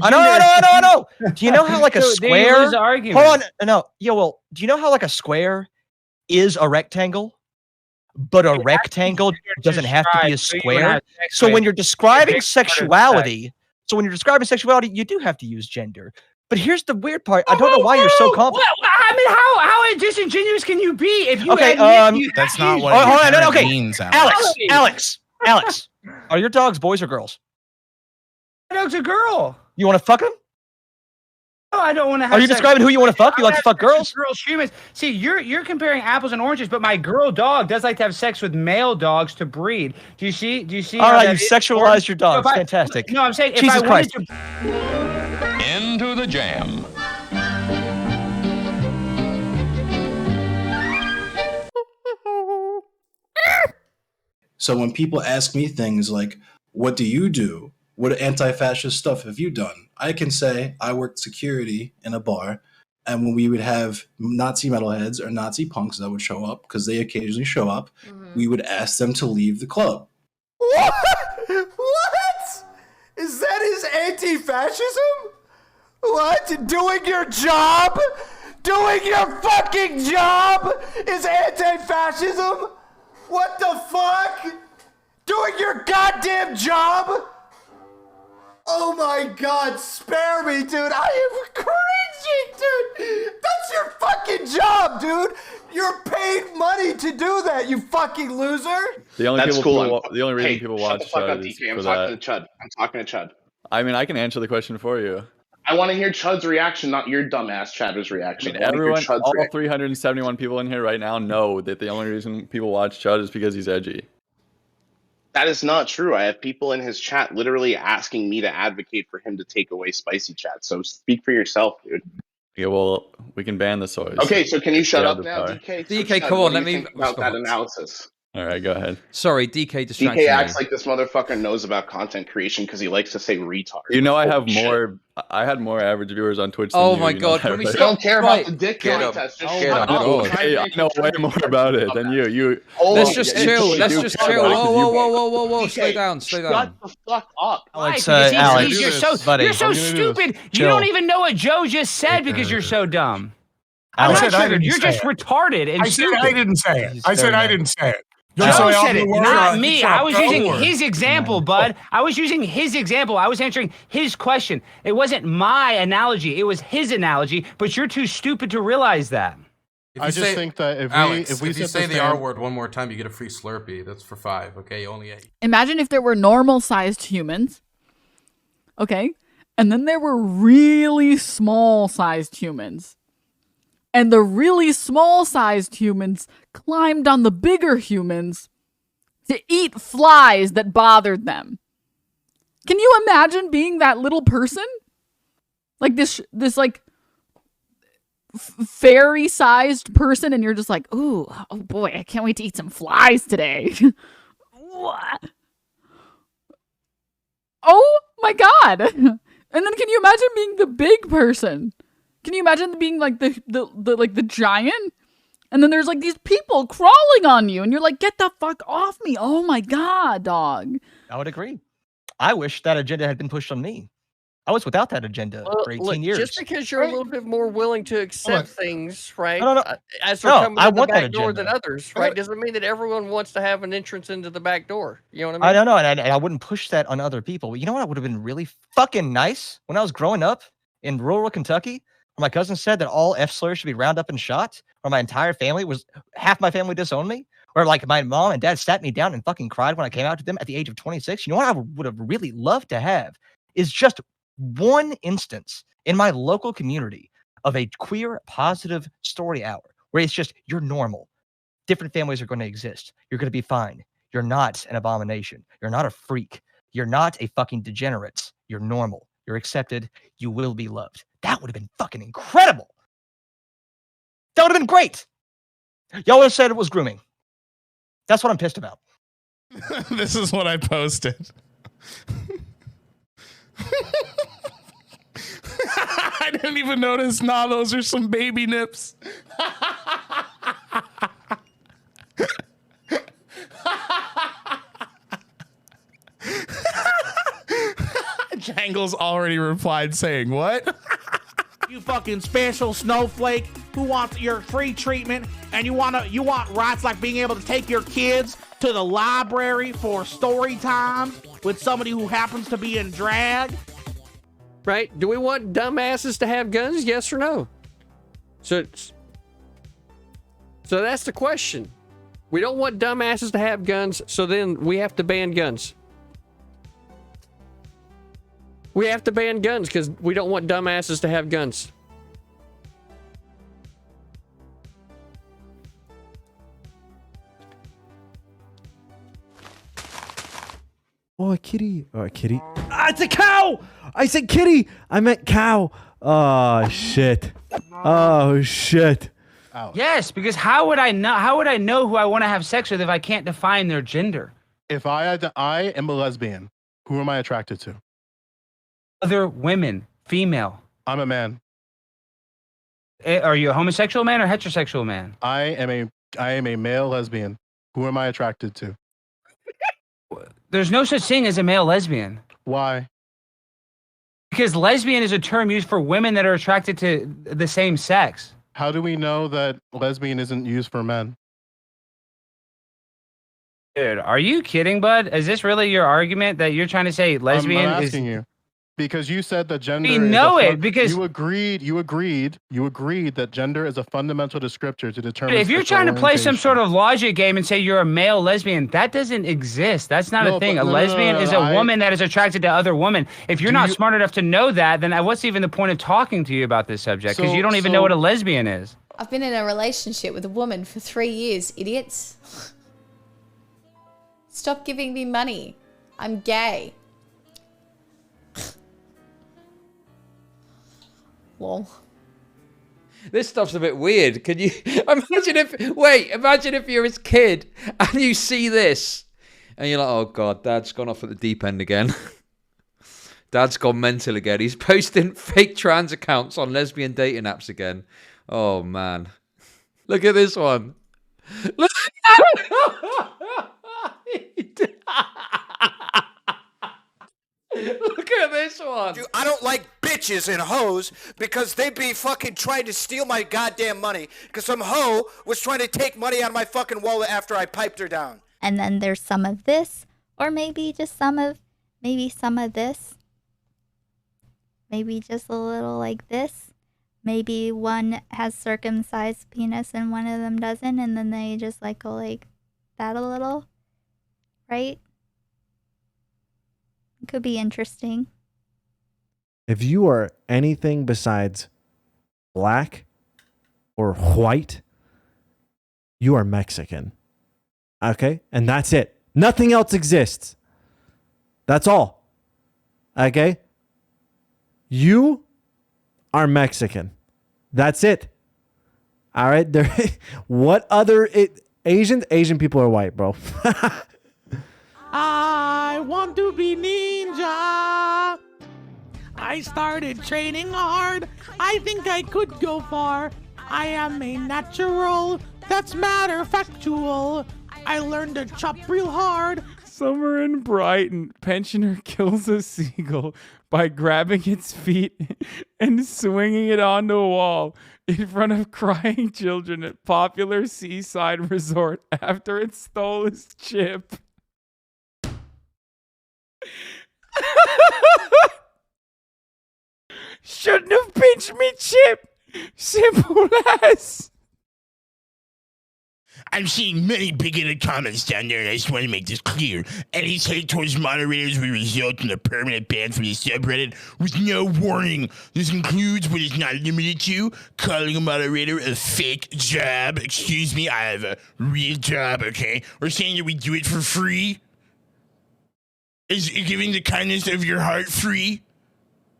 No. Do you know how like a square? Hold on. No. Yeah. Well, do you know how like a square is a rectangle, but a rectangle doesn't have to be a square? So when you're describing sexuality, you do have to use gender. But here's the weird part. I don't know why you're so confident. I mean, how disingenuous can you be if you that's not what it means, Alex. Are your dogs boys or girls? My dog's a girl. You want to fuck them? No, I don't want to have Are you describing who you want to fuck? You like to fuck girls? Girls, humans. See, you're comparing apples and oranges, but my girl dog does like to have sex with male dogs to breed. Do you see? All right, you sexualized your dogs. Fantastic. No, I'm saying Jesus if I wanted Christ. Into the jam. So when people ask me things like, what do you do? What anti-fascist stuff have you done? I can say I worked security in a bar, and when we would have Nazi metalheads or Nazi punks that would show up, because they occasionally show up, we would ask them to leave the club. What? What? Is that his anti-fascism? What? Doing your job? Doing your fucking job is anti-fascism? What the fuck? Doing your goddamn job? Oh my god, spare me, dude. I am cringing, dude. That's your fucking job, dude. You're paid money to do that, you fucking loser. The only That's people cool. the only reason people watch Chud is I'm for talking that. to Chud. I'm talking to Chud. I mean, I can answer the question for you. I want to hear Chud's reaction, not your dumbass Chadder's reaction. I mean, everyone, all 371 people in here right now know that the only reason people watch Chud is because he's edgy. That is not true. I have people in his chat literally asking me to advocate for him to take away spicy chat. So speak for yourself, dude. Yeah, well, we can ban the soys. Okay, so can you shut up now, DK? DK, So come on, let what do you me think about that analysis. All right, go ahead. Sorry, DK distracted DK acts me. like this motherfucker knows about content creation because he likes to say retard. You know, I have Holy shit. more. I had more average viewers on Twitch. Than Oh you, my you know god, that, can we right? I don't care Right. about the dick Get him. contest. Just Oh shut my up. God. Hey, I know way more about it than you. Let's just you chill. do Let's just care chill. about it 'cause Whoa. DK, Slow down. Slow Shut down. the fuck up. Alex, Why? Because Alex, you're so stupid. You Chill. don't even know what Joe just said because you're so dumb. I'm Alex, not triggered. You're just retarded and I said stupid. I didn't say it. I said I didn't say it. Joe Don't say said the it, word. not me. I was using word. his example, bud. I was using his example. I was answering his question. It wasn't my analogy. It was his analogy, but you're too stupid to realize that. I just think that if we you say the R word one more time, you get a free Slurpee. That's for 5. Okay, only 8. Imagine if there were normal-sized humans, okay, and then there were really small-sized humans. And the really small-sized humans climbed on the bigger humans to eat flies that bothered them. Can you imagine being that little person? Like this like fairy-sized person, and you're just like, ooh, oh boy, I can't wait to eat some flies today. What? Oh my god! And then can you imagine being the big person? Can you imagine being like the giant? And then there's like these people crawling on you, and you're like, get the fuck off me! Oh my god, dog! I would agree. I wish that agenda had been pushed on me. I was without that agenda for 18 years. Just because you're a little bit more willing to accept things, right? No. As they're coming I in the want that back door than agenda. others, right? Doesn't mean that everyone wants to have an entrance into the back door. You know what I mean? I don't know, and I wouldn't push that on other people. But you know what would have been really fucking nice when I was growing up in rural Kentucky? Where my cousin said that all F slurs should be rounded up and shot, or my entire family half my family disowned me, or like my mom and dad sat me down and fucking cried when I came out to them at the age of 26. You know what I would have really loved to have is just one instance in my local community of a queer positive story hour where it's just, you're normal. Different families are going to exist. You're going to be fine. You're not an abomination. You're not a freak. You're not a fucking degenerate. You're normal. You're accepted. You will be loved. That would have been fucking incredible. That would have been great. Y'all would have said it was grooming. That's what I'm pissed about. This is what I posted. I didn't even notice. Nah, those are some baby nips. Angle's already replied saying what? You fucking special snowflake who wants your free treatment, and you want rights like being able to take your kids to the library for story time with somebody who happens to be in drag. Right? Do we want dumbasses to have guns? Yes or no? So that's the question. We don't want dumbasses to have guns, so then we have to ban guns. We have to ban guns because we don't want dumbasses to have guns. Oh, a kitty. Oh, a kitty. Ah, it's a cow! I said kitty! I meant cow. Oh, shit. Oh, shit. Yes, because how would I know? How would I know who I want to have sex with if I can't define their gender? If I am a lesbian, who am I attracted to? Other women, female. I'm a man. Are you a homosexual man or heterosexual man? I am a male lesbian. Who am I attracted to? There's no such thing as a male lesbian. Why? Because lesbian is a term used for women that are attracted to the same sex. How do we know that lesbian isn't used for men? Dude, are you kidding, bud? Is this really your argument that you're trying to say lesbian I'm is... asking you. Because you said that gender. We know it because you agreed that gender is a fundamental descriptor to determine. If you're trying to play some sort of logic game and say you're a male lesbian, that doesn't exist. That's not a thing. A lesbian is a woman that is attracted to other women. If you're not smart enough to know that, then what's even the point of talking to you about this subject? Because you don't even know what a lesbian is. I've been in a relationship with a woman for 3 years, idiots. Stop giving me money. I'm gay. Lol. This stuff's a bit weird. Can you imagine if you're his kid and you see this and you're like, oh God, Dad's gone off at the deep end again. Dad's gone mental again. He's posting fake trans accounts on lesbian dating apps again. Oh man. Look at this one. Look. Look at this one. Dude, I don't like bitches and hoes because they be fucking trying to steal my goddamn money because some hoe was trying to take money out of my fucking wallet after I piped her down. And then there's some of this, or maybe just some of this. Maybe just a little like this. Maybe one has circumcised penis and one of them doesn't, and then they just like go like that a little, right? Could be interesting. If you are anything besides black or white, you are Mexican. Okay? And that's it. Nothing else exists. That's all. Okay? You are Mexican. That's it. All right? What other Asian people are white, bro. I want to be ninja. I started training hard. I think I could go far. I am a natural. That's matter factual. I learned to chop real hard. Summer in Brighton, pensioner kills a seagull by grabbing its feet and swinging it onto a wall in front of crying children at popular seaside resort after it stole his chip. Shouldn't have pinched me, Chip. Simple as. I'm seeing many bigoted comments down there, and I just want to make this clear. Any hate towards moderators will result in a permanent ban from the subreddit with no warning. This includes, but is not limited to, calling a moderator a fake job. Excuse me, I have a real job, okay? Or saying that we do it for free. Is giving the kindness of your heart free?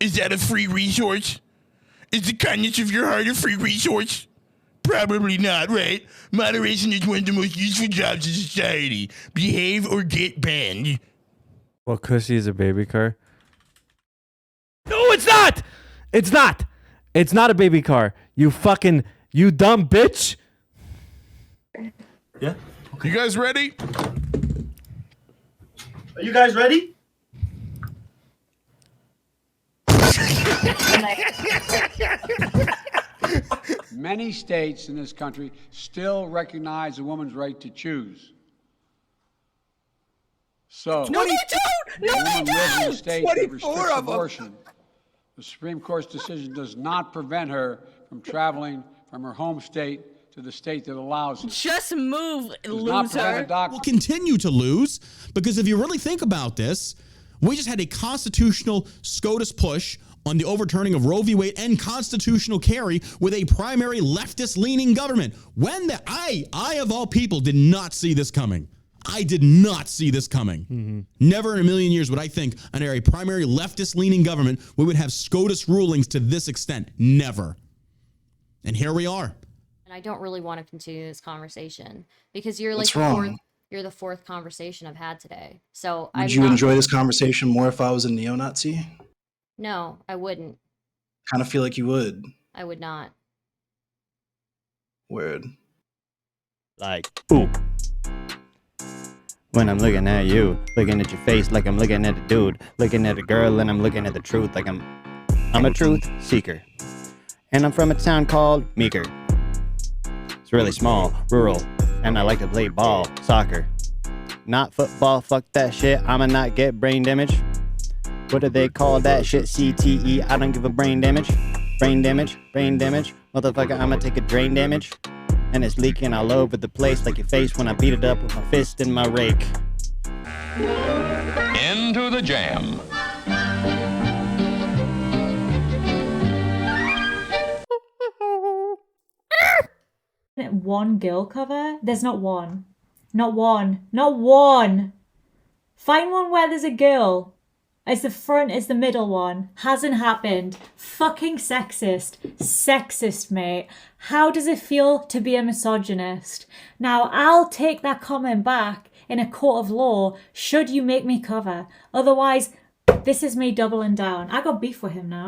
Is that a free resource? Is the kindness of your heart a free resource? Probably not, right? Moderation is one of the most useful jobs in society. Behave or get banned. Well, Cussy is a baby car. No, it's not! It's not! It's not a baby car. You dumb bitch! Yeah? Okay. You guys ready? Are you guys ready? Many states in this country still recognize a woman's right to choose. So, No, they don't! No, a they woman lives in a don't! state that 24 restricts of them. abortion. The Supreme Court's decision does not prevent her from traveling from her home state to the state that allows it. Just move, Does not prevent a loser. doctor. Will continue to lose because if you really think about this, we just had a constitutional SCOTUS push on the overturning of Roe v. Wade and constitutional carry with a primary leftist-leaning government. When I of all people did not see this coming. I did not see this coming. Never in a million years would I think under a primary leftist-leaning government we would have SCOTUS rulings to this extent. Never. And here we are. And I don't really want to continue this conversation because you're like What's wrong? you're the fourth conversation I've had today. So Would you enjoy this conversation more if I was a neo-Nazi? No, I wouldn't. Kind of feel like you would. I would not. Word. Like, ooh. When I'm looking at you, looking at your face like I'm looking at a dude, looking at a girl and I'm looking at the truth like I'm a truth seeker. And I'm from a town called Meeker. It's really small, rural, and I like to play ball, soccer. Not football, fuck that shit, I'ma not get brain damage. What do they call that shit? CTE, I don't give a brain damage. Brain damage, brain damage. Motherfucker, I'ma take a drain damage. And it's leaking all over the place like your face when I beat it up with my fist and my rake. Into the Jam. One girl cover? There's not one. Not one. Not one! Find one where there's a girl. It's the front, it's the middle one. Hasn't happened. Fucking sexist. Sexist, mate. How does it feel to be a misogynist? Now, I'll take that comment back in a court of law should you make me cover. Otherwise, this is me doubling down. I got beef with him now.